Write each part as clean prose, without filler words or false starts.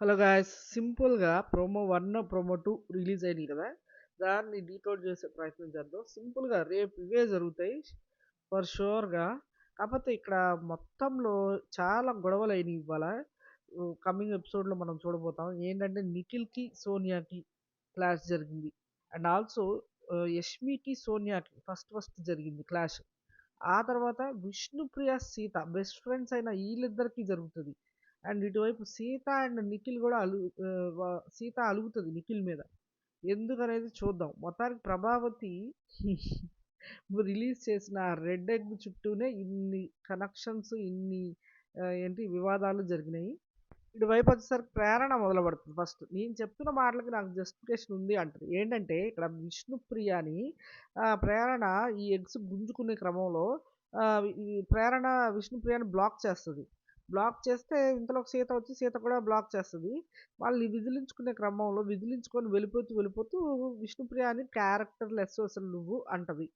Hello guys, సింపుల్‌గా promo 1, promo 2 release అయినాయి కదా! దాన్ని డీకోడ్ చేసే ప్రయత్నం చేద్దాం. సింపుల్‌గా రేపు ఇవే జరుగుతాయి ఫర్ ష్యూర్‌గా. కాకపోతే ఇక్కడ మొత్తంలో చాలా గొడవలయినాయి ఇవాళ. కమింగ్ ఎపిసోడ్‌లో మనం చూడబోతాం. ఏంటంటే నిఖిల్‌కి, సోనియాకి క్లాష్ జరిగింది. అండ్ ఆల్సో యష్మికి, సోనియాకి ఫస్ట్ జరిగింది క్లాష్. ఆ తర్వాత విష్ణుప్రియ, సీత బెస్ట్ ఫ్రెండ్స్ అయిన వీళ్ళిద్దరికీ జరుగుతది. అండ్ ఇటువైపు సీత అండ్ నిఖిల్ కూడా సీత అలుగుతది నిఖిల్ మీద. ఎందుకనేది చూద్దాం. మొత్తానికి ప్రభావతి రిలీజ్ చేసిన రెడ్ ఎగ్ చుట్టూనే ఇన్ని కనెక్షన్స్, ఇన్ని ఏంటి వివాదాలు జరిగినాయి. ఇటువైపు వచ్చేసరికి ప్రేరణ మొదలుపడుతుంది ఫస్ట్. నేను చెప్తున్న మాటలకి నాకు జస్టిఫికేషన్ ఉంది అంటది. ఏంటంటే ఇక్కడ విష్ణుప్రియని ప్రేరణ ఈ ఎగ్స్ గుంజుకునే క్రమంలో ఈ ప్రేరణ విష్ణుప్రియని బ్లాక్ చేస్తది. బ్లాక్ చేస్తే ఇంతలో సీత వచ్చి సీత కూడా బ్లాక్ చేస్తది. వాళ్ళు విదిలించుకునే క్రమంలో విదిలించుకొని వెళ్ళిపోతూ విష్ణుప్రియ అని క్యారెక్టర్ లెస్ అసలు నువ్వు అంటది.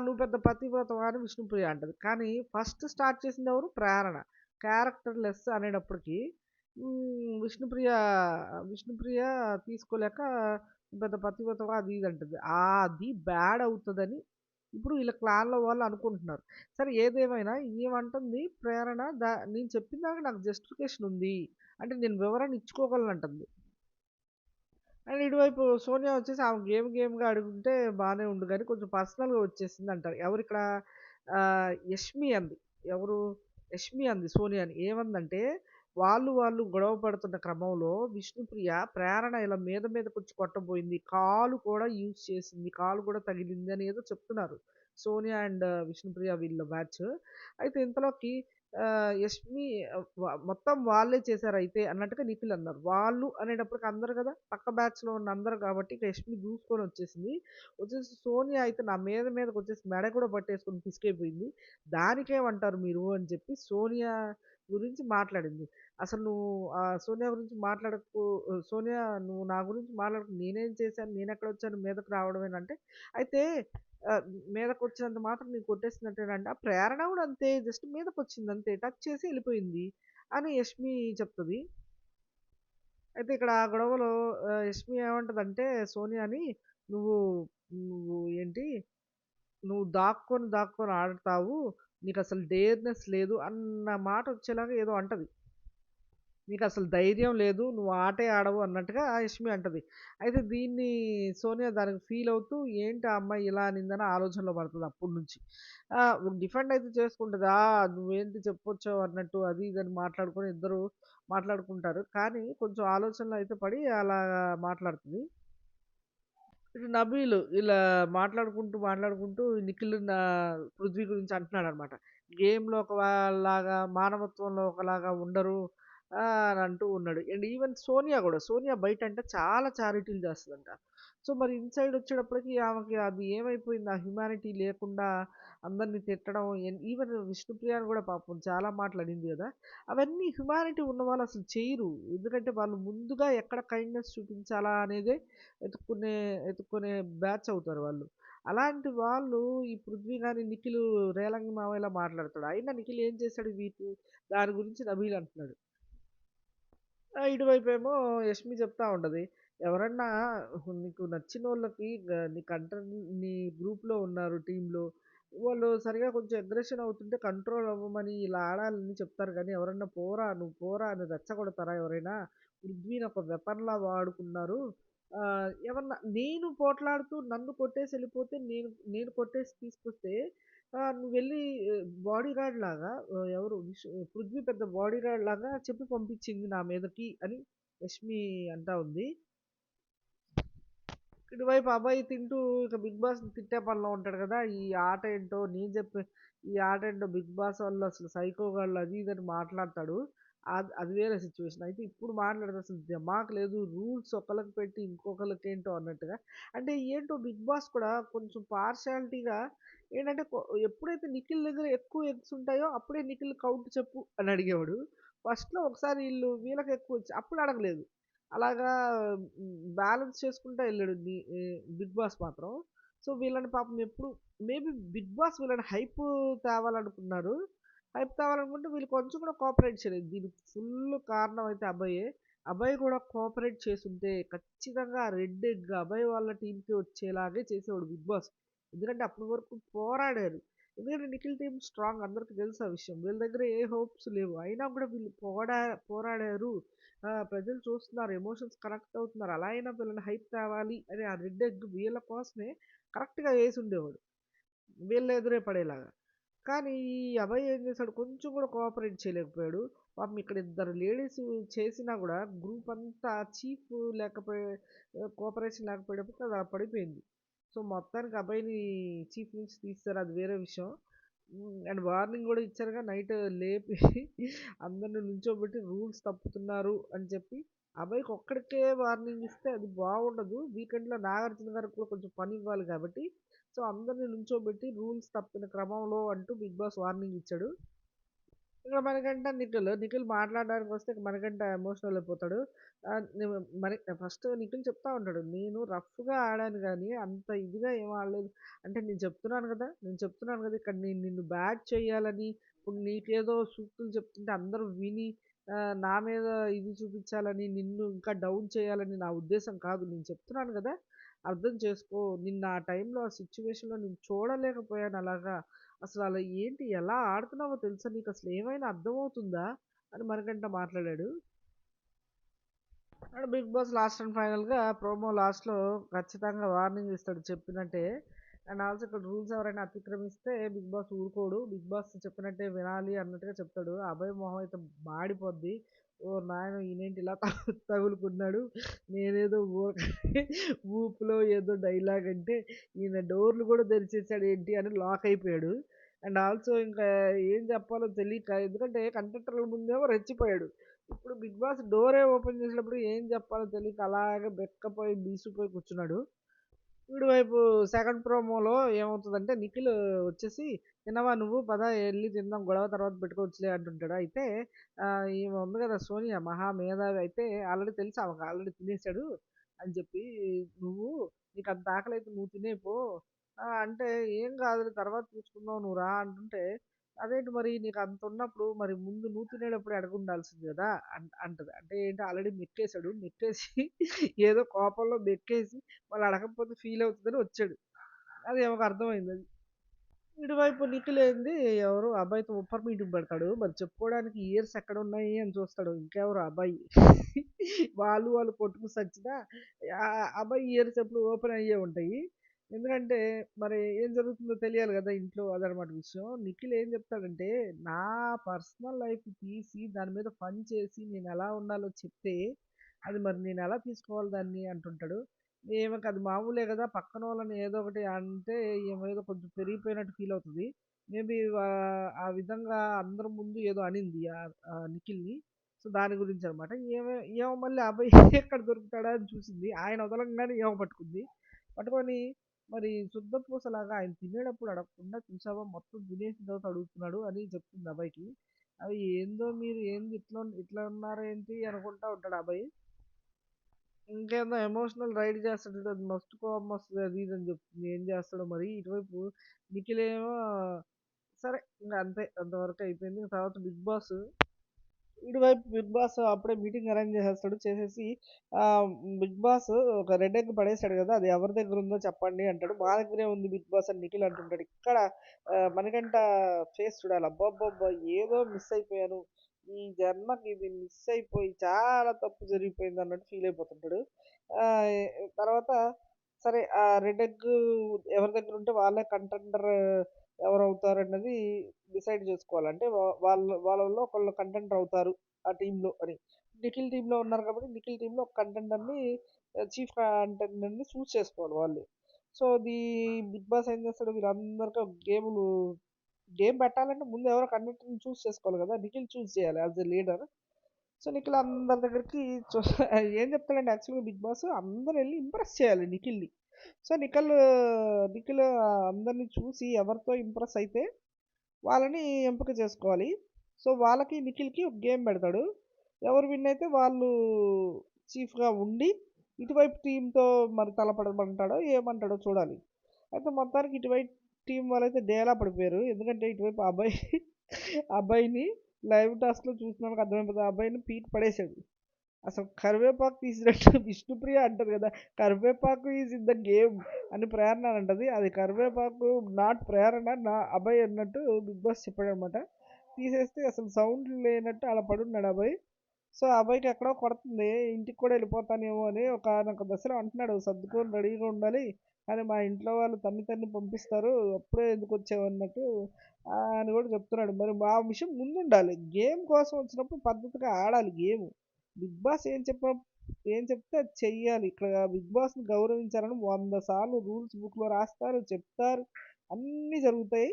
నువ్వు పెద్ద పతివ్రతవా అని విష్ణుప్రియ అంటది. కానీ ఫస్ట్ స్టార్ట్ చేసింది ఎవరు? ప్రేరణ. క్యారెక్టర్ లెస్ అనేటప్పటికి విష్ణుప్రియ విష్ణుప్రియ తీసుకోలేక పెద్ద పతివ్రతవా అది ఇది అంటది. అది బ్యాడ్ అవుతదని ఇప్పుడు వీళ్ళ క్లాన్‌లో వాళ్ళు అనుకుంటున్నారు. సరే ఏదేమైనా ఏమంటుంది ప్రేరణ నేను చెప్పిన దానికి నాకు జస్టిఫికేషన్ ఉంది. అంటే నేను వివరణ ఇచ్చుకోగలనంటుంది. అండ్ ఇటువైపు సోనియా వచ్చేసి ఆమె గేమ్‌గా అడుగుంటే బానే ఉండు గానీ కొంచెం పర్సనల్‌గా వచ్చేసిందంటారు. ఎవరిక్కడ యష్మి అంది. ఎవరు? యష్మి అంది సోనియాని. ఏమందంటే వాళ్ళు గొడవ పడుతున్న క్రమంలో విష్ణుప్రియ ప్రేరణ ఇలా మీదకొచ్చి కొట్టబోయింది. కాలు కూడా యూజ్ చేసింది. కాలు కూడా తగిలింది అని ఏదో చెప్తున్నారు. సోనియా అండ్ విష్ణుప్రియ వీళ్ళ బ్యాచ్. అయితే ఇంతలోకి యష్మి మొత్తం వాళ్ళే చేశారైతే అన్నట్టుగా నిఖిల్ అన్నారు. వాళ్ళు అనేటప్పటికి అందరు కదా! పక్క బ్యాచ్‌లో ఉన్న అందరూ కాబట్టి ఇక యష్మి దూసుకొని వచ్చేసింది. వచ్చేసి సోనియా అయితే నా మీదకొచ్చేసి మెడ కూడా పట్టేసుకొని పిసికైపోయింది. దానికేమంటారు మీరు అని చెప్పి సోనియా గురించి మాట్లాడింది. అసలు నువ్వు సోనియా గురించి మాట్లాడకు, సోనియా నువ్వు నా గురించి మాట్లాడకు, నేనేం చేశాను? నేనెక్కడొచ్చాను మీదకి రావడమేనంటే, అయితే ఆహ్, మీదకొచ్చినంత మాత్రం నీకు కొట్టేసినట్టేనంటే, ఆ ప్రేరణ కూడా అంతే జస్ట్ మీదకొచ్చింది అంతే. టచ్ చేసి ఎళ్ళిపోయింది అని యష్మి చెప్తది. అయితే ఇక్కడ ఆ గొడవలో యష్మి ఏమంటదంటే సోనియాని, "నువ్వు నువ్వు ఏంటి నువ్వు దాక్కొని ఆడతావు. నీకసలు డేర్‌నెస్ లేదు" అన్న మాటొచ్చేలాగా ఏదో అంటది. "నీకసలు ధైర్యం లేదు. నువ్వు ఆటే ఆడవు" అన్నట్టుగా యష్మి అంటది. అయితే దీన్ని సోనియా దానికి ఫీల్ అవుతూ ఏంటి ఆ అమ్మాయి ఇలా అనిందని ఆలోచనలో పడతది అప్పటి నుంచి. డిఫెండ్ అయితే చేసుకుంటది. నువ్వేంటి చెప్పొచ్చావు అన్నట్టు అది ఇది అని మాట్లాడుకొని ఇద్దరు మాట్లాడుకుంటారు. కానీ కొంచెం ఆలోచనలో అయితే పడి అలా మాట్లాడుతది. ఇటు నబీల్ ఇలా మాట్లాడుకుంటూ నిఖిల్ పృథ్వీ గురించి అంటున్నాడనమాట. గేమ్‌లో ఒకలాగా, మానవత్వంలో ఒకలాగా ఉండరు అని అంటూ ఉన్నాడు. అండ్ ఈవెన్ సోనియా గూడా. సోనియా బయటంటే చాలా చారిటీలు చేస్తదంట. సో, మరి ఇన్‌సైడ్ వచ్చేటప్పటికి ఆమెకి అది ఏమైపోయింది ఆ హ్యుమానిటీ లేకుండా అందరిని తిట్టడం ఈవెన్ విష్ణుప్రియని గూడా పాపం చాలా మాటలు అనింది గదా! అవన్నీ హ్యుమానిటీ ఉన్నవాళ్ళు అసలు చెయ్యరు. ఎందుకంటే వాళ్ళు ముందుగా ఎక్కడ కైండ్‌నెస్ చూపించాలా అనేదే ఎతుక్కునే ఎతుక్కునే బ్యాచ్ అవుతారు వాళ్ళు. అలాంటి వాళ్ళు ఈ పృథ్వీ గాని, నిఖిల్ రేలంగి మావయ్యలా మాట్లాడతాడు. అయినా నిఖిల్ ఏం చేశాడు దాని గురించి నబీల్ అంటున్నాడు. ఇటువైపేమో యష్మి చెప్తా ఉంటది. ఎవరన్నా నీకు నచ్చినోళ్ళకి నీ గ్రూప్‌లో ఉన్నారు టీమ్‌లో. వాళ్ళు సరిగ్గా కొంచెం అగ్రెషన్ అవుతుంటే కంట్రోల్ అవ్వమని ఇలా ఆడాలని చెప్తారు గానీ, ఎవరన్నా నువ్వు పోరా అని రెచ్చగొడతారా ఎవరైనా? పృథ్వీని ఒక వెపన్‌లా వాడుకున్నారు. ఏమన్నా నేను పోట్లాడుతూ నన్ను కొట్టేసి ఎళ్ళిపోతే నేను కొట్టేసి తీసుకొస్తే నువ్వెళ్ళి బాడీగార్డ్ లాగా ఎవరు పృథ్వీ పెద్ద బాడీగార్డ్ లాగా చెప్పి పంపించింది నా మీదకి అని యష్మి అంటా ఉంది. ఇటువైపు అభయ్ తింటూ ఇక బిగ్ బాస్‌ని తిట్టే పనిలో ఉంటాడు కదా! ఆట ఏంటో నేను చెప్పే ఈ ఆట ఏంటో బిగ్ బాస్ వాళ్ళు అసలు సైకో గాళ్ళు అది ఇది అని మాట్లాడతాడు. అది వేరే సిట్యుయేషన్. అయితే ఇప్పుడు మాట్లాడితే అసలు దిమాక్ లేదు. రూల్స్ ఒకళ్ళకి పెట్టి ఇంకొకళ్ళకేంటో అన్నట్టుగా. అంటే ఏంటో బిగ్ బాస్ కూడా కొంచెం పార్షియాలిటీగా ఏంటంటే ఎప్పుడైతే నిఖిల్ దగ్గర ఎక్కువ ఎగ్స్ ఉంటాయో అప్పుడే నిఖిల్ కౌంట్ చెప్పు అని అడిగేవాడు. ఫస్ట్‌లో ఒకసారి వీళ్ళకి ఎక్కువొచ్చాయి. అప్పుడు అడగలేదు. అలాగా బ్యాలెన్స్ చేసుకుంటా ఎళ్ళాడు బిగ్ బాస్ మాత్రం. సో, వీళ్ళని పాపం ఎప్పుడు మేబీ బిగ్ బాస్ వీళ్ళని తేవాలనుకున్నారు. హైప్ తేవాలనుకుంటే వీళ్ళు కొంచెం కూడా కోఆపరేట్ చేయలేదు. దీనికి ఫుల్ కారణం అయితే అబ్బాయే. అభయ్ కూడా కోఆపరేట్ చేసుంటే ఖచ్చితంగా ఆ రెడ్ ఎగ్ అభయ్ వాళ్ళ టీంకి వచ్చేలాగే చేసేవాడు బిగ్ బాస్. ఎందుకంటే అప్పటి వరకు పోరాడారు. ఎందుకంటే నిఖిల్ టీం స్ట్రాంగ్, అందరికి తెలుసు ఆ విషయం. వీళ్ళ దగ్గర ఏ హోప్స్ లేవు, అయినా కూడా వీళ్ళు పోరాడారు. ప్రజలు చూస్తున్నారు, ఎమోషన్స్ కనెక్ట్ అవుతున్నారు, అలా అయినా వీళ్ళని హైప్ తేవాలి అని ఆ రెడ్ ఎగ్ వీళ్ళ కోసమే కరెక్ట్గా వేసి ఉండేవాడు, వీళ్ళ ఎదురే పడేలాగా. కానీ ఈ అభయ్ ఏం చేశాడు, కొంచెం కూడా కోఆపరేట్ చేయలేకపోయాడు. పాపం ఇక్కడ ఇద్దరు లేడీస్ చేసినా కూడా గ్రూప్ అంతా చీఫ్ లేకపోయే కోఆపరేషన్ లేకపోయేటప్పుడు అది అలా పడిపోయింది. సో మొత్తానికి అభయ్ని చీఫ్ నుంచి తీస్తారు, అది వేరే విషయం. అండ్ వార్నింగ్ కూడా ఇచ్చారుగా, నైట్ లేపి అందరిని నుంచోబెట్టి రూల్స్ తప్పుతున్నారు అని చెప్పి. అభయ్కి ఒక్కడికే వార్నింగ్ ఇస్తే అది బాగుండదు, వీకెండ్లో నాగార్జున గారికి కూడా కొంచెం పని ఇవ్వాలి కాబట్టి. సో అందరిని నుంచోబెట్టి రూల్స్ తప్పిన క్రమంలో అంటూ బిగ్ బాస్ వార్నింగ్ ఇచ్చాడు. ఇక్కడ మనకంట నిఖిల్ మాట్లాడడానికి వస్తే మనకంట ఎమోషనల్ అయిపోతాడు. మరి ఫస్ట్ నిఖిల్ చెప్తా ఉంటాడు, నేను రఫ్గా ఆడాను కానీ అంత ఇదిగా ఏం ఆడలేదు. అంటే నేను చెప్తున్నాను కదా ఇక్కడ నేను నిన్ను బ్యాట్ చేయాలని, ఇప్పుడు నీకేదో సూక్తులు చెప్తుంటే అందరూ విని నా మీద ఇది చూపించాలని, నిన్ను ఇంకా డౌన్ చేయాలని నా ఉద్దేశం కాదు. నేను చెప్తున్నాను కదా, అర్థం చేసుకో. నిన్న ఆ టైంలో ఆ సిచ్యువేషన్లో నేను చూడలేకపోయాను అలాగా. అసలు అలా ఏంటి, ఎలా ఆడుతున్నావో తెలుసా, నీకు అసలు ఏమైనా అర్థమవుతుందా అని మనకంట మాట్లాడాడు. And Bigg Boss last and ఫైనల్గా ప్రోమో లాస్ట్లో ఖచ్చితంగా వార్నింగ్ ఇస్తాడు చెప్పినట్టే. అండ్ ఆల్సో ఇక్కడ రూల్స్ ఎవరైనా అతిక్రమిస్తే బిగ్ బాస్ ఊరుకోడు, బిగ్ బాస్ చెప్పినట్టే వినాలి అన్నట్టుగా చెప్తాడు. అభయ్ మొహం అయితే మాడిపోద్ది. ఓ నాయన, ఈయనేంటి ఇలా తగులుకున్నాడు, నేనేదో ఊపులో ఏదో డైలాగ్ అంటే ఈయన డోర్లు కూడా తెరిచేసాడు ఏంటి అని లాక్ అయిపోయాడు. అండ్ ఆల్సో ఇంకా ఏం చెప్పాలో తెలియక, ఎందుకంటే కంటెంటర్ల ముందేమో రెచ్చిపోయాడు, ఇప్పుడు బిగ్ బాస్ డోరే ఓపెన్ చేసినప్పుడు ఏం చెప్పాలో తెలియక అలాగే బెక్కపోయి బీసిపోయి కూర్చున్నాడు. వీడి వైపు సెకండ్ ప్రోమోలో ఏమవుతుందంటే, నిఖిల్ వచ్చేసి తినవా నువ్వు, పద వెళ్ళి తిందాం, గొడవ తర్వాత పెట్టుకోవచ్చులే అంటుంటాడు. అయితే ఈమె ఉంది కదా సోనియా, మహా మేధావి, అయితే ఆల్రెడీ తెలుసు ఆమెకు, ఆల్రెడీ తినేసాడు అని చెప్పి, నువ్వు నీకు అంత ఆకలి అయితే నువ్వు తినేపో అంటే, ఏం కాదు తర్వాత చూసుకుందాం నువ్వు రా అంటుంటే, అదేంటి మరి నీకు అంత ఉన్నప్పుడు మరి ముందు నువ్వు తినేటప్పుడు అడగుండాల్సింది కదా అంటది. అంటే ఏంటి, ఆల్రెడీ మెక్కేశాడు, మెక్కేసి ఏదో కోపంలో మెక్కేసి వాళ్ళు అడగకపోతే ఫీల్ అవుతుందని వచ్చాడు. అది ఆమెకు అర్థమైంది అది. ఇటువైపు నిఖిల్ ఏంది, ఎవరు అబ్బాయితో ఉప్పర్ మీటింగ్ పెడతాడు, మరి చెప్పుకోవడానికి ఇయర్స్ ఎక్కడ ఉన్నాయి అని చూస్తాడు. ఇంకెవరు అబ్బాయి వాళ్ళు కొట్టుకు సచ్చినా అబ్బాయి ఇయర్స్ ఎప్పుడు ఓపెన్ అయ్యే ఉంటాయి. ఎందుకంటే మరి ఏం జరుగుతుందో తెలియాలి కదా ఇంట్లో, అదనమాట విషయం. నిఖిల్ ఏం చెప్తాడంటే, నా పర్సనల్ లైఫ్ తీసి దాని మీద పని చేసి నేను ఎలా ఉండాలో చెప్తే అది మరి నేను ఎలా తీసుకోవాలి దాన్ని అంటుంటాడు. ఈమెకి అది మామూలే కదా, పక్కన వాళ్ళని ఏదో ఒకటి అంటే ఈమె ఏదో కొంచెం పెరిగిపోయినట్టు ఫీల్ అవుతుంది. మేబీ ఆ విధంగా అందరి ముందు ఏదో అనింది ఆ నిఖిల్ని. సో దాని గురించి అనమాట. ఏమో మళ్ళీ అబ్బాయి ఎక్కడ దొరుకుతాడా అని చూసింది, ఆయన వదలంగానే ఏమో పట్టుకుంది. పట్టుకొని మరి శుద్ధ పూసలాగా ఆయన తినేటప్పుడు అడగకుండా చూసావా మొత్తం తినేసిన తర్వాత అడుగుతున్నాడు అని చెప్తుంది అబ్బాయికి. అవి ఏందో మీరు ఏంది ఇట్లా ఇట్లా ఉన్నారో ఏంటి అనుకుంటా ఉంటాడు అబ్బాయి. ఇంకేందో ఎమోషనల్ రైడ్ చేస్తాడు చూడు, అది మస్తు కోపం వస్తుంది అది ఇది అని చెప్తుంది. ఏం చేస్తాడో మరి. ఇటువైపు నిఖిల్ ఏమో సరే ఇంకా అంతే, అంతవరకు అయిపోయింది. ఇంక తర్వాత ఇటువైపు బిగ్ బాస్ అప్పుడే మీటింగ్ అరేంజ్ చేసేస్తాడు. చేసేసి ఆ, బిగ్ బాస్ ఒక రెడ్ ఎగ్ పడేసాడు కదా, అది ఎవరి దగ్గర ఉందో చెప్పండి అంటాడు. మా దగ్గరే ఉంది బిగ్ బాస్ అని నిఖిల్ అంటుంటాడు. ఇక్కడ మనకంట ఫేస్ చూడాలి, అబ్బాబ్బా ఏదో మిస్ అయిపోయాను, ఈ జన్మకి ఇది మిస్ అయిపోయి చాలా తప్పు జరిగిపోయింది అన్నట్టు ఫీల్ అయిపోతుంటాడు. ఆ, తర్వాత సరే ఆ రెడ్ ఎగ్ ఎవరి దగ్గర ఉంటే వాళ్ళే కంటెండర్ ఎవరు అవుతారు అన్నది డిసైడ్ చేసుకోవాలి. అంటే వాళ్ళలో ఒకళ్ళు కంటెండర్ అవుతారు ఆ టీంలో అని. నిఖిల్ టీంలో ఉన్నారు కాబట్టి నిఖిల్ టీంలో ఒక కంటెండర్ని, చీఫ్ కంటెండర్ని చూస్ చేసుకోవాలి వాళ్ళు. సో బిగ్ బాస్ ఏం చేస్తాడు, వీళ్ళందరికీ ఒక గేమ్ పెట్టాలంటే ముందు ఎవరో కంటెంటర్ని చూస్ చేసుకోవాలి కదా, నిఖిల్ చూస్ చేయాలి as a leader. So Nikhil అందరి దగ్గరికి ఏం చెప్తాడంటే, యాక్చువల్గా బిగ్ బాస్ అందరు వెళ్ళి ఇంప్రెస్ చేయాలి నిఖిల్ని. సో నిఖిల్ అందరిని చూసి ఎవరితో ఇంప్రెస్ అయితే వాళ్ళని ఎంపిక చేసుకోవాలి. సో వాళ్ళకి నిఖిల్కి ఒక గేమ్ పెడతాడు, ఎవరు విన్ అయితే వాళ్ళు చీఫ్గా ఉండి ఇటువైపు టీంతో మరి తలపడమంటాడో ఏమంటాడో చూడాలి. అయితే మొత్తానికి ఇటువైపు టీం వాళ్ళైతే డేలా పడిపోయారు. ఎందుకంటే ఇటువైపు అబ్బాయిని లైవ్ టాస్క్లో చూసిన వాళ్ళకి అర్థమైపోతుంది, ఆ అబ్బాయిని పీక్ పడేశాడు. అసలు కరివేపాకు తీసినట్టు విష్ణుప్రియ అంటది కదా! కరివేపాకు ఈజ్ ఇన్ ద గేమ్ అని ప్రేరణ అంటది. అది కరివేపాకు నాట్ ప్రేరణ నా అభయ్ అన్నట్టు బిగ్ బాస్ చెప్పాడనమాట. తీసేస్తే అసలు సౌండ్ లేనట్టు అలా పడున్నాడు అభయ్. సో, అభయ్‌కి ఎక్కడో కొడుతుంది. ఇంటికి కూడా వెళ్ళిపోతానేమో అని ఒకానొక దశలో అంటున్నాడు. సర్దుకొని రెడీగా ఉండాలి. కానీ మా ఇంట్లో వాళ్ళు తన్ని తన్ని పంపిస్తారు. అప్పుడే ఎందుకొచ్చావు అన్నట్టు అని కూడా చెప్తున్నాడు. మరి ఆ విషయం ముందుండాలి. గేమ్ కోసం వచ్చినప్పుడు పద్ధతిగా ఆడాలి గేము. బిగ్ బాస్ ఏం చెప్తే అది చెయ్యాలి. ఇక్కడ బిగ్ బాస్‌ని గౌరవించాలని 100 సార్లు రూల్స్ బుక్‌లో రాస్తారు, చెప్తారు. అన్నీ జరుగుతాయి.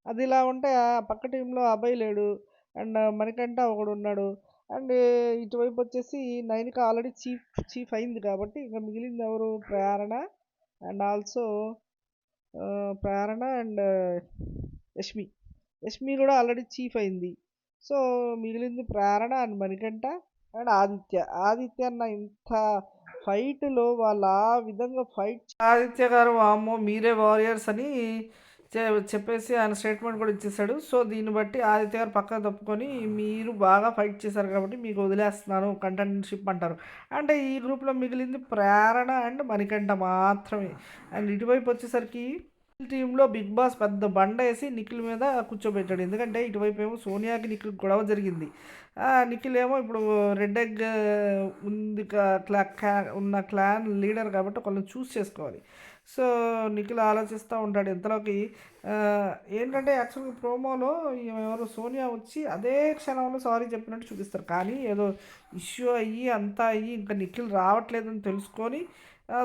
అదిలా ఉంటే ఆ పక్క టీమ్‌లో అభయ్ లేడు. అండ్ మణికంఠ ఒకడున్నాడు. అండ్ ఇటువైపొచ్చేసి నైనిక ఆల్రెడీ చీఫ్ అయింది కాబట్టి ఇంక మిగిలిందెవరు? Prerana and also Prerana and Yashmi. Yashmi గూడా ఆల్రెడీ చీఫ్ అయింది. సో, మిగిలింది ప్రేరణ అండ్ మణికంఠ అండ్ ఆదిత్య. ఆదిత్య అన్న ఇంత ఫైట్‌లో వాళ్ళు ఆ విధంగా ఆదిత్య గారు వామ్మో! మీరే వారియర్స్ అని చె చెప్పేసి ఆయన స్టేట్మెంట్ కూడా ఇచ్చేసాడు. సో, దీన్ని బట్టి ఆదిత్య గారు పక్కకు తప్పుకొని మీరు బాగా ఫైట్ చేశారు కాబట్టి మీకు వదిలేస్తున్నాను కంటెంటర్‌షిప్ అంటారు. అంటే ఈ గ్రూప్‌లో మిగిలింది ప్రేరణ అండ్ మణికంఠ మాత్రమే. అండ్ ఇటువైపు వచ్చేసరికి టీంలో బిగ్ బాస్ పెద్ద బండేసి నిఖిల్ మీద కూర్చోబెట్టాడు. ఎందుకంటే ఇటువైపేమో సోనియాకి నిఖిల్‌కి గొడవ జరిగింది. నిఖిల్ ఏమో ఇప్పుడు రెడ్ ఎగ్ ఉంది ఉన్న క్లాన్ లీడర్ కాబట్టి ఒకళ్ళని చూస్ చేసుకోవాలి. సో, నిఖిల్ ఆలోచిస్తూ ఉంటాడు. ఇంతలోకి ఏంటంటే యాక్చువల్‌గా ప్రోమోలో ఎవరు సోనియా వచ్చి అదే క్షణంలో సారీ చెప్పినట్టు చూపిస్తారు. కానీ ఏదో ఇష్యూ అయ్యి అంతా అయ్యి ఇంకా నిఖిల్ రావట్లేదని తెలుసుకొని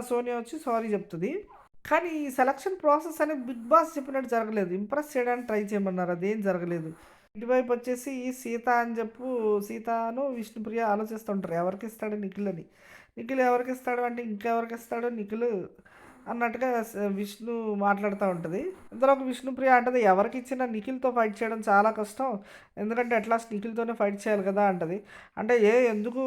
సోనియా వచ్చి సారీ చెప్తది. కానీ ఈ సెలక్షన్ ప్రాసెస్ అనేది బిగ్ బాస్ చెప్పినట్టు జరగలేదు. ఇంప్రెస్ చేయడానికి ట్రై చేయమన్నారు. అదేం జరగలేదు. ఇటువైపు వచ్చేసి సీతను విష్ణుప్రియ ఆలోచిస్తుంటారు. ఎవరికిస్తాడు నిఖిల్ అని. నిఖిల్ ఎవరికిస్తాడు అంటే ఇంకెవరికిస్తాడు నిఖిల్ అన్నట్టుగా విష్ణు మాట్లాడుతూ ఉంటుంది. ఇంతలోకి విష్ణుప్రియ అంటది ఎవరికి ఇచ్చినా నిఖిల్తో ఫైట్ చేయడం చాలా కష్టం. ఎందుకంటే అట్లాస్ట్ నిఖిల్తోనే ఫైట్ చేయాలి కదా అంటది. అంటే ఎందుకు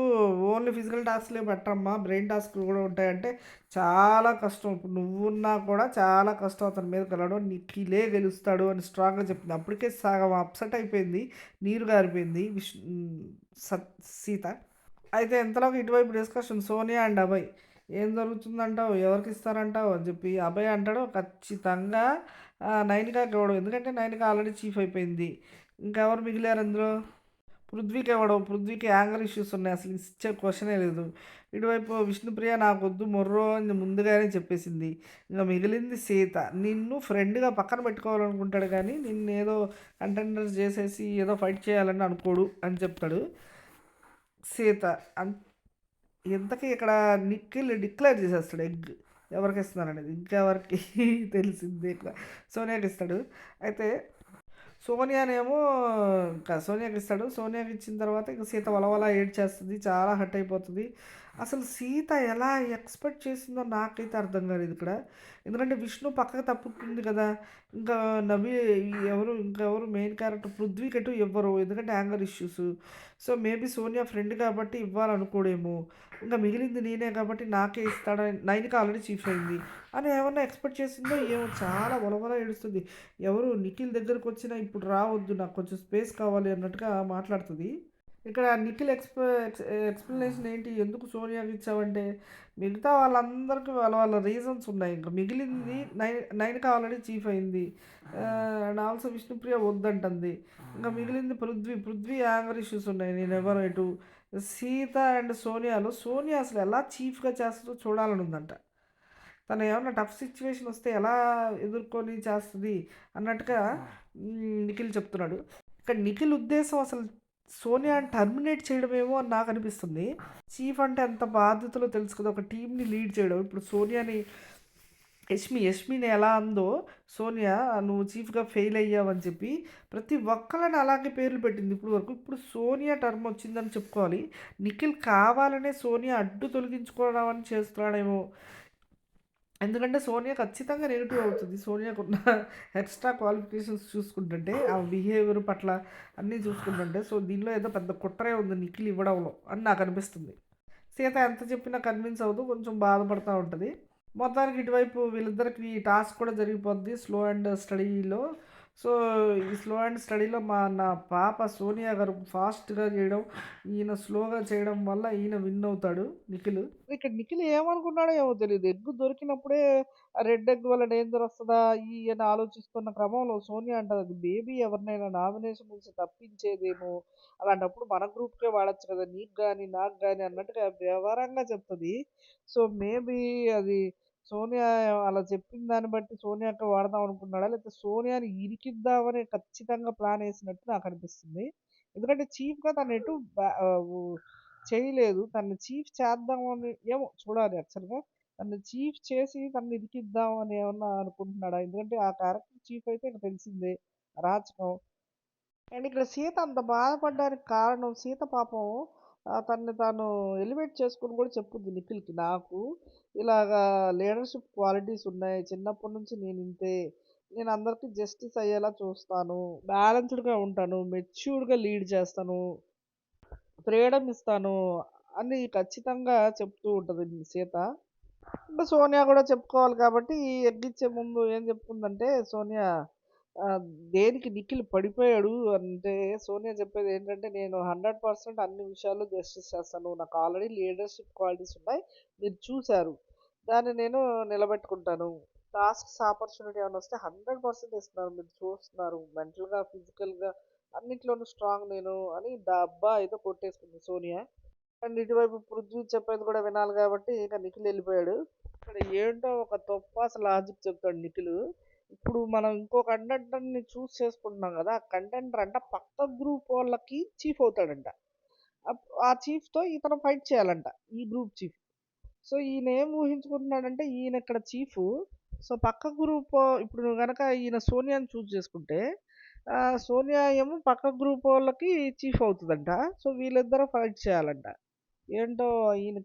ఓన్లీ ఫిజికల్ టాస్క్లే పెట్టమ్మా బ్రెయిన్ టాస్క్లు కూడా ఉంటాయంటే చాలా కష్టం. ఇప్పుడు నువ్వున్నా కూడా చాలా కష్టం అతని మీద గెలవడం. నిఖిలే గెలుస్తాడు అని స్ట్రాంగ్‌గా చెప్పింది. అప్పటికే సగం అప్సెట్ అయిపోయింది. నీరు గారిపోయింది సీత. అయితే ఇంతలోకి ఇటువైపు డిస్కషన్ సోనియా అండ్ అభయ్. ఏం జరుగుతుందంటావు? ఎవరికిస్తారంటావు? అని చెప్పి అభయ్ అంటాడు ఖచ్చితంగా నైనికాకి ఇవ్వడు. ఎందుకంటే నైనిక ఆల్రెడీ చీఫ్ అయిపోయింది. ఇంకెవరు మిగిలారు అందులో? పృథ్వీకి ఇవ్వడం. పృథ్వీకి యాంగర్ ఇష్యూస్ ఉన్నాయి. అసలు ఇచ్చే క్వశ్చనే లేదు. ఇటువైపు విష్ణుప్రియ నాకొద్దు మొర్రో అని ముందుగానే చెప్పేసింది. ఇంక మిగిలింది సీత. నిన్ను ఫ్రెండ్‌గా పక్కన పెట్టుకోవాలనుకుంటాడు కానీ నిన్నేదో కంటెండర్స్ చేసేసి ఏదో ఫైట్ చేయాలని అనుకోడు అని చెప్తాడు. సీత ఇంతకీ ఇక్కడ నిఖిల్ డిక్లేర్ చేసేస్తాడు ఎగ్ ఎవరికి ఇస్తున్నారనేది. ఇంకెవరికి తెలిసింది ఇట్లా సోనియాకి ఇస్తాడు. అయితే సోనియానేమో ఇంకా సోనియాకి ఇస్తాడు. సోనియాకి ఇచ్చిన తర్వాత ఇక సీత వలవల ఏడ్చేస్తుంది. చాలా హర్ట్ అయిపోతుంది. అసలు సీత ఎలా ఎక్స్పెక్ట్ చేసిందో నాకైతే అర్థం కాలేదు ఇక్కడ. ఎందుకంటే విష్ణు పక్కకు తప్పుతుంది కదా! ఇంకా నవీ ఇంకెవరు మెయిన్ క్యారెక్టర్ పృథ్వీకటు ఇవ్వరు. ఎందుకంటే anger issues. So, maybe Sonia friend కాబట్టి ఇవ్వాలనుకోడేమో. ఇంకా మిగిలింది నేనే కాబట్టి నాకే ఇస్తాడని నైనిక ఆల్రెడీ చీఫ్ అయింది అని ఏమన్నా ఎక్స్పెక్ట్ చేసిందో ఏమో చాలా వలవల ఏడుస్తుంది. ఎవరు నిఖిల్ దగ్గరకు వచ్చినా ఇప్పుడు రావద్దు నాకు కొంచెం స్పేస్ కావాలి అన్నట్టుగా మాట్లాడుతుంది. ఇక్కడ నిఖిల్ ఎక్స్ప్లెనేషన్ ఏంటి ఎందుకు సోనియాకి ఇచ్చావంటే మిగతా వాళ్ళందరికీ వాళ్ళ వాళ్ళ రీజన్స్ ఉన్నాయి. ఇంకా మిగిలింది నైన్కి ఆల్రెడీ చీఫ్ అయింది. అండ్ ఆల్సో విష్ణుప్రియ వద్దంటుంది. ఇంకా మిగిలింది పృథ్వీ యాంగర్ ఇష్యూస్ ఉన్నాయి. నేను ఎవరు ఎటు సీత అండ్ సోనియా అసలు ఎలా చీఫ్గా చేస్తుందో చూడాలని ఉందంట. తను ఏమన్నా టఫ్ సిచ్యువేషన్ వస్తే ఎలా ఎదుర్కొని చేస్తుంది అన్నట్టుగా నిఖిల్ చెప్తున్నాడు. ఇక్కడ నిఖిల్ ఉద్దేశం అసలు సోనియాని టర్మినేట్ చేయడమేమో అని నాకు అనిపిస్తుంది. చీఫ్ అంటే ఎంత బాధ్యతలో తెలుసు కదా, ఒక టీంని లీడ్ చేయడం. ఇప్పుడు సోనియాని యష్మిని ఎలా అందో సోనియా నువ్వు చీఫ్గా ఫెయిల్ అయ్యావని చెప్పి ప్రతి ఒక్కళ్ళని అలాగే పేర్లు పెట్టింది ఇప్పుడు వరకు. ఇప్పుడు సోనియా టర్మ్ వచ్చిందని చెప్పుకోవాలి. నిఖిల్ కావాలనే సోనియా అడ్డు తొలగించుకోవడం అని చేస్తున్నాడేమో. ఎందుకంటే సోనియా ఖచ్చితంగా నెగిటివ్ అవుతుంది. సోనియాకున్న ఎక్స్ట్రా క్వాలిఫికేషన్స్ చూసుకుంటుంటే ఆ బిహేవియర్ పట్ల అన్నీ చూసుకుంటుంటే సో దీనిలో ఏదో పెద్ద కుట్రే ఉంది నిఖిల్ ఇవ్వడంలో అని నాకు అనిపిస్తుంది. సీత ఎంత చెప్పినా కన్విన్స్ అవుతూ కొంచెం బాధపడుతూ ఉంటుంది. మొత్తానికి ఇటువైపు వీళ్ళిద్దరికి టాస్క్ కూడా జరిగిపోద్ది స్లో అండ్ స్టడీలో. సో, ఈ స్లో అండ్ స్టడీలో నా పాప సోనియా గారు ఫాస్ట్‌గా చేయడం, ఈయన స్లోగా చేయడం వల్ల ఈయన విన్ అవుతాడు నిఖిల్. ఇక్కడ నిఖిల్ ఏమనుకున్నాడో ఏమో తెలీదు. ఎగ్ దొరికినప్పుడే ఆ రెడ్ ఎగ్ వల్ల డేంజర్ వస్తదా? అని ఆలోచిస్తున్న క్రమంలో సోనియా అంటది, "అది మేబీ ఎవరినైనా నామినేషన్ నుంచి తప్పించేదేమో. అలాంటప్పుడు మన గ్రూప్‌కే వాడొచ్చు కదా! నీకు గాని, నాకు గాని" అన్నట్టుగా వ్యవరంగా చెప్తది. సో, మేబీ అది సోనియా అలా చెప్పిన దాన్ని బట్టి సోనియాకి వాడదాం అనుకున్నాడా? లేకపోతే సోనియాని ఇరికిద్దామని ఖచ్చితంగా ప్లాన్ ఏసినట్టు నాకనిపిస్తుంది. ఎందుకంటే చీఫ్‌గా తను ఎటు చేయలేదు. తనని చీఫ్ చేద్దామని ఏమో చూడాలి యాక్చువల్‌గా. తనని చీఫ్ చేసి తనని ఇరికిద్దాం అని ఏమన్నా అనుకుంటున్నాడా? ఎందుకంటే ఆ క్యారెక్టర్ చీఫ్ అయితే ఇంక తెలిసిందే. అరాచకం. అండ్ ఇక్కడ సీత అంత బాధపడడానికి కారణం సీత పాపం తనని తాను ఎలివేట్ చేసుకొని కూడా చెప్పుద్ది నిఖిల్‌కి. నాకు ఇలాగా లీడర్‌షిప్ క్వాలిటీస్ ఉన్నాయి. చిన్నప్పటి నుంచి నేను ఇంతే. నేను అందరికి జస్టిస్ అయ్యేలా చూస్తాను. బ్యాలెన్స్‌డ్‌గా ఉంటాను. మెచ్యూర్డ్‌గా లీడ్ చేస్తాను. ఫ్రీడమ్ ఇస్తాను అని ఖచ్చితంగా చెప్తూ ఉంటది సీత. అంటే సోనియా కూడా చెప్పుకోవాలి కాబట్టి ఎగ్గిచ్చే ముందు ఏం చెప్తుందంటే సోనియా ఆహ్, దేనికి నిఖిల్ పడిపోయాడు అంటే సోనియా చెప్పేది ఏంటంటే, "నేను 100% అన్ని విషయాల్లో జస్టిస్ చేస్తాను. నాకు ఆల్రెడీ లీడర్‌షిప్ క్వాలిటీస్ ఉన్నాయి. మీరు చూసారు. దాన్ని నేను నిలబెట్టుకుంటాను. టాస్క్స్ ఆపర్చునిటీ ఏమైనా వస్తే 100% ఇస్తున్నాను. మీరు చూస్తున్నారు. మెంటల్‌గా, ఫిజికల్‌గా అన్నిట్లోనూ స్ట్రాంగ్ నేను" అని డబ్బా ఏదో కొట్టేసుకుంది సోనియా. అండ్ ఇటువైపు పృథ్వీ చెప్పేది కూడా వినాలి కాబట్టి ఇక నిఖిల్ వెళ్ళిపోయాడు. ఇక్కడ ఏంటో ఒక తొప్పాస లాజిక్ చెప్తాడు నిఖిల్. ఇప్పుడు మనం ఇంకో కంటెంటర్‌ని చూస్ చేసుకుంటున్నాం కదా! ఆ కంటెంటర్ అంట పక్క గ్రూప్ వాళ్ళకి చీఫ్ అవుతాడంట. ఆ చీఫ్‌తో ఇతను ఫైట్ చేయాలంట. ఈ గ్రూప్ చీఫ్. సో, ఈయన ఏం ఊహించుకుంటున్నాడంటే ఈయన ఇక్కడ చీఫు. సో, పక్క గ్రూప్ ఇప్పుడు గనక ఈయన సోనియాని చూజ్ చేసుకుంటే సోనియా ఏమో పక్క గ్రూప్ వాళ్ళకి చీఫ్ అవుతదంట. సో, వీళ్ళిద్దరూ ఫైట్ చేయాలంట. ఏంటో ఈయన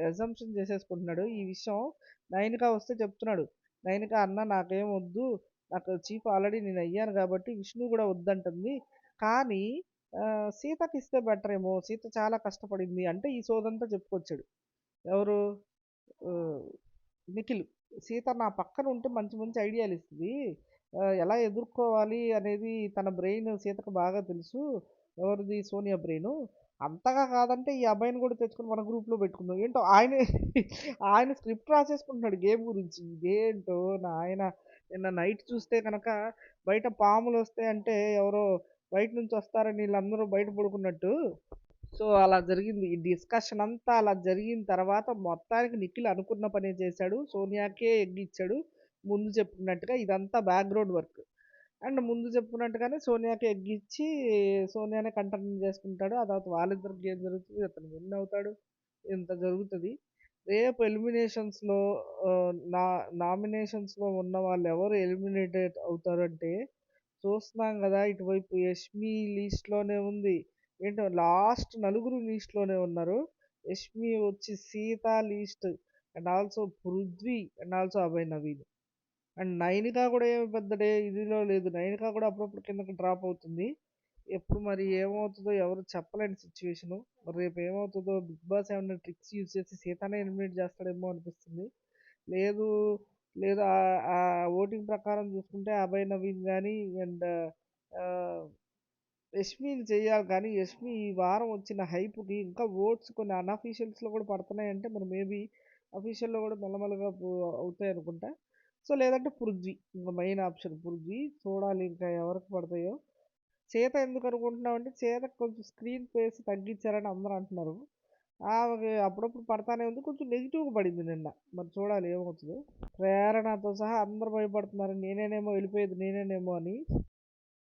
అజంప్షన్ చేసేసుకుంటున్నాడు. ఈ విషయం నైనిక వస్తే చెప్తున్నాడు. నైనిక అన్న నాకేం వద్దు. నాకు చీఫ్ ఆల్రెడీ నేను అయ్యాను కాబట్టి విష్ణు కూడా వద్దంటుంది. కానీ సీతకి ఇస్తే బెటర్ ఏమో. సీత చాలా కష్టపడింది. అంటే ఈ సోదంతా చెప్పుకొచ్చాడు. ఎవరు? ఆహ్, నిఖిల్. సీత నా పక్కన ఉంటే మంచి మంచి ఐడియాలు ఇస్తది. ఎలా ఎదుర్కోవాలి అనేది తన బ్రెయిన్ సీతకు బాగా తెలుసు. ఎవరిది? సోనియా బ్రెయిను. అంతగా కాదంటే ఈ అబ్బాయిని కూడా తెచ్చుకొని మన గ్రూప్‌లో పెట్టుకుందాం. ఏంటో ఆయనే ఆయన స్క్రిప్ట్ రాసేసుకుంటున్నాడు గేమ్ గురించి. ఇదేంటో నాయన నిన్న నైట్ చూస్తే కనుక బయట పాములొస్తాయంటే ఎవరో బయట నుంచి వస్తారని వీళ్ళందరూ బయట పడుకున్నట్టు సో, అలా జరిగింది. ఈ డిస్కషన్ అంతా అలా జరిగిన తర్వాత మొత్తానికి నిఖిల్ అనుకున్న పనే చేశాడు. సోనియాకే ఎగ్గిచ్చాడు. ముందు చెప్పినట్టుగా ఇదంతా బ్యాక్‌గ్రౌండ్ వర్క్. అండ్ ముందు చెప్పుకున్నట్టుగానే సోనియాకి ఎగ్గిచ్చి సోనియానే కంటిన్యూ చేసుకుంటాడు. ఆ తర్వాత వాళ్ళిద్దరికి గేమ్ జరుగుతుంది. అతను విన్ అవుతాడు. ఇంత జరుగుతది. రేపు ఎలిమినేషన్స్‌లో నామినేషన్స్‌లో ఉన్న వాళ్ళు ఎవరు ఎలిమినేటెడ్ అవుతారంటే చూస్తున్నాం గదా! ఇటువైపు 'యష్మి' లిస్ట్‌లోనే ఉంది. ఏంటో లాస్ట్ నలుగురు లిస్ట్‌లోనే ఉన్నారు. 'యష్మి' వచ్చి 'Sita' list and also 'Prithvi' and also 'Abhay Naveen'. And 'Nainika' కూడా ఏమి పెద్ద ఇదిలో లేదు. 'నైనిక' కూడా అప్పుడప్పుడు కిందకి డ్రాప్ అవుతుంది. ఎప్పుడు మరి ఏమవుతదో ఎవరు చెప్పలేని సిచ్యువేషను. మరి రేపు ఏమవుతదో 'బిగ్ బాస్' ఏమన్నా ట్రిక్స్ యూజ్ చేసి 'సీతనే' ఎలిమినేట్ చేస్తాడేమో అనిపిస్తుంది. లేదు లేదు ఓటింగ్ ప్రకారం చూసుకుంటే 'అభయ్ నవీన్' గాని అండ్ ఆహ్, 'యష్మి'ని చేయాలి కానీ 'యష్మి' ఈ వారం వచ్చిన హైప్‌కి ఇంకా ఓట్స్ కొన్ని అన్‌అఫీషియల్స్‌లో కూడా పడుతున్నాయంటే మరి మేబీ అఫీషియల్‌లో కూడా మెల్లమెల్లగా అవుతాయనుకుంటా. సో, లేదంటే 'పృథ్వీ' ఇంక మెయిన్ ఆప్షన్ 'పృథ్వీ' చూడాలి ఇంకా ఎవరికి పడతాయో. 'సీత' ఎందుకు అనుకుంటున్నామంటే 'సీతకి' కొంచెం స్క్రీన్ స్పేస్ తగ్గించారని అందరూ అంటున్నారు. ఆమెకి అప్పుడప్పుడు పడతానే ఉంది. కొంచెం నెగెటివ్‌గా పడింది నిన్న. మరి చూడాలి ఏమవుతదో. ప్రేరణతో సహా అందరూ భయపడుతున్నారు. నేనేనేమో వెళ్ళిపోయేది నేనేనేమో అని.